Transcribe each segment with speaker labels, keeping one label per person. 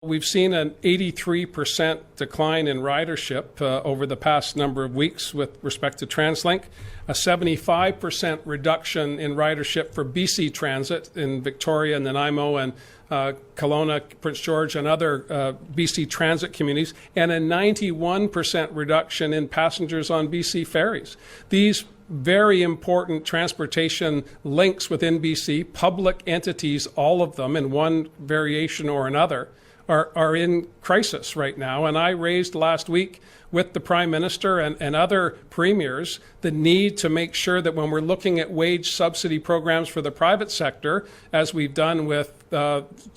Speaker 1: We've seen an 83% decline in ridership over the past number of weeks with respect to TransLink, a 75% reduction in ridership for BC Transit in Victoria and Nanaimo and Kelowna, Prince George and other BC Transit communities, and a 91% reduction in passengers on BC ferries. These very important transportation links within BC, public entities, all of them in one variation or another, are in crisis right now. And I raised last week with the Prime Minister and other premiers the need to make sure that when we're looking at wage subsidy programs for the private sector, as we've done with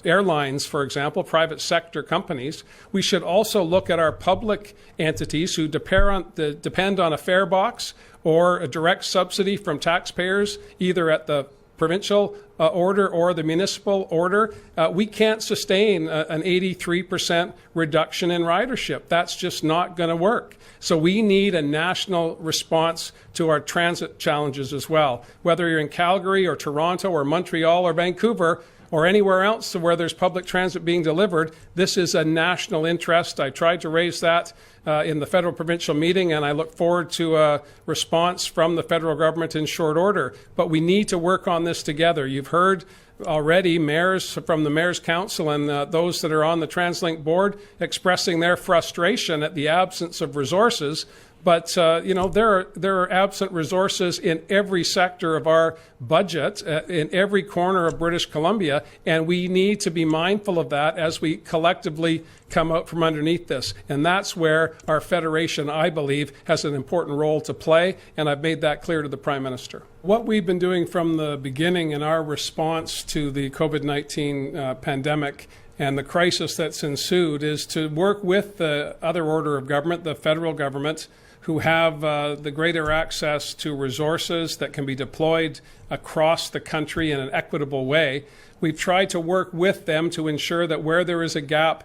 Speaker 1: airlines, for example, private sector companies, we should also look at our public entities who depend on a fare box or a direct subsidy from taxpayers, either at the provincial order or the municipal order. We can't sustain an 83% reduction in ridership. That's just not going to work. So we need a national response to our transit challenges as well. Whether you're in Calgary or Toronto or Montreal or Vancouver or anywhere else where there's public transit being delivered, this is a national interest. I tried to raise that in the federal provincial meeting, and I look forward to a response from the federal government in short order. But we need to work on this together. You've heard already mayors from the Mayor's Council and those that are on the TransLink board expressing their frustration at the absence of resources. But, there are absent resources in every sector of our budget, in every corner of British Columbia, and we need to be mindful of that as we collectively come out from underneath this. And that's where our federation, I believe, has an important role to play, and I've made that clear to the Prime Minister. What we've been doing from the beginning in our response to the COVID-19 pandemic and the crisis that's ensued is to work with the other order of government, the federal government, who have the greater access to resources that can be deployed across the country in an equitable way. We've tried to work with them to ensure that where there is a gap,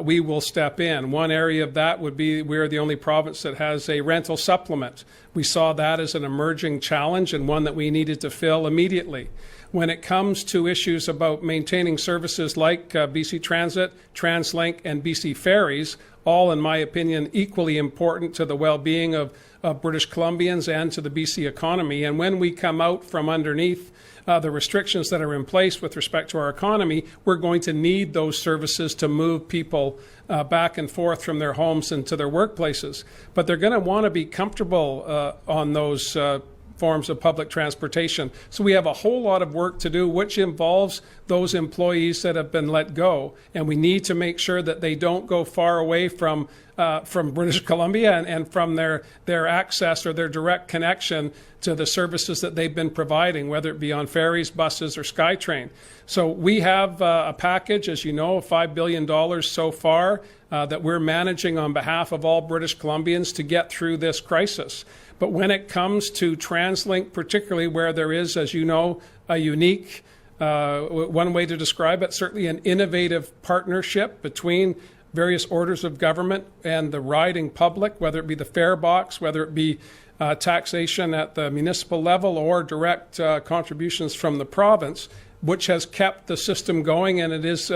Speaker 1: we will step in. One area of that would be we're the only province that has a rental supplement. We saw that as an emerging challenge and one that we needed to fill immediately. When it comes to issues about maintaining services like BC Transit, TransLink, and BC Ferries, all, in my opinion, equally important to the well-being of British Columbians and to the BC economy. And when we come out from underneath the restrictions that are in place with respect to our economy, we're going to need those services to move people back and forth from their homes and to their workplaces. But they're going to want to be comfortable on those forms of public transportation. So we have a whole lot of work to do, which involves those employees that have been let go. And we need to make sure that they don't go far away from British Columbia and from their access or their direct connection to the services that they've been providing, whether it be on ferries, buses, or SkyTrain. So we have a package, as you know, of $5 billion so far that we're managing on behalf of all British Columbians to get through this crisis. But when it comes to TransLink, particularly where there is, as you know, a unique, one way to describe it, certainly an innovative partnership between various orders of government and the riding public, whether it be the fare box, whether it be taxation at the municipal level or direct contributions from the province, which has kept the system going, and it is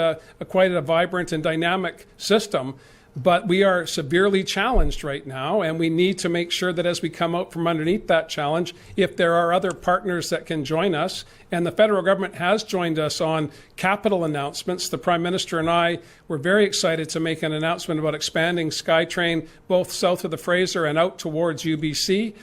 Speaker 1: quite a vibrant and dynamic system. But we are severely challenged right now, and we need to make sure that as we come out from underneath that challenge, if there are other partners that can join us, and the federal government has joined us on capital announcements. The Prime Minister and I were very excited to make an announcement about expanding SkyTrain both south of the Fraser and out towards UBC.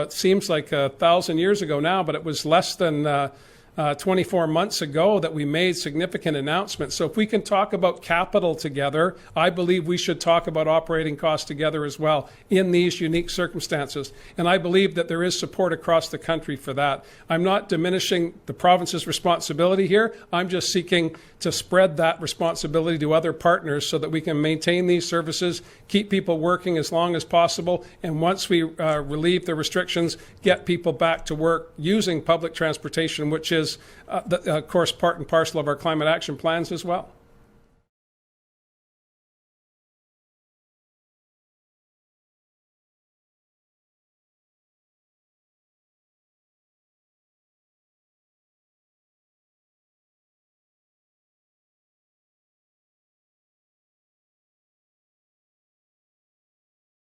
Speaker 1: Seems like 1,000 years ago now, but it was less than 24 months ago that we made significant announcements. So if we can talk about capital together, I believe we should talk about operating costs together as well in these unique circumstances. And I believe that there is support across the country for that. I'm not diminishing the province's responsibility here. I'm just seeking to spread that responsibility to other partners so that we can maintain these services, keep people working as long as possible, and once we relieve the restrictions, get people back to work using public transportation, which is, of course, part and parcel of our climate action plans as well.